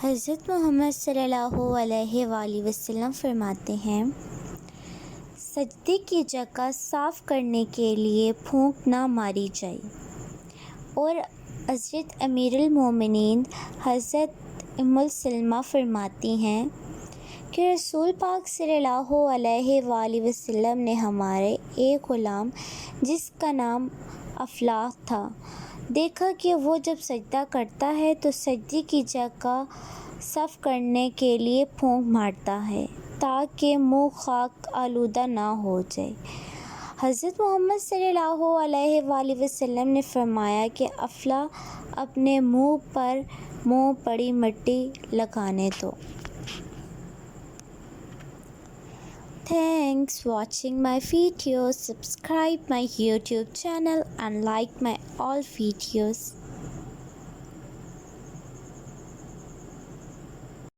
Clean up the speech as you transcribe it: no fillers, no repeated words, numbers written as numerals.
حضرت محمد صلی اللہ علیہ وآلہ وسلم فرماتے ہیں، سجدے کی جگہ صاف کرنے کے لیے پھونک نہ ماری جائے۔ اور حضرت امیر المومنین حضرت ام سلمہ فرماتی ہیں کہ رسول پاک صلی اللہ علیہ وآلہ وسلم نے ہمارے ایک غلام جس کا نام افلاح تھا دیکھا کہ وہ جب سجدہ کرتا ہے تو سجدے کی جگہ صاف کرنے کے لیے پھونک مارتا ہے تاکہ منہ خاک آلودہ نہ ہو جائے۔ حضرت محمد صلی اللہ علیہ وآلہ وسلم نے فرمایا کہ افلاح اپنے منہ پر پڑی مٹی لگانے دو۔ Thanks watching my videos. Subscribe my YouTube channel and like my all videos.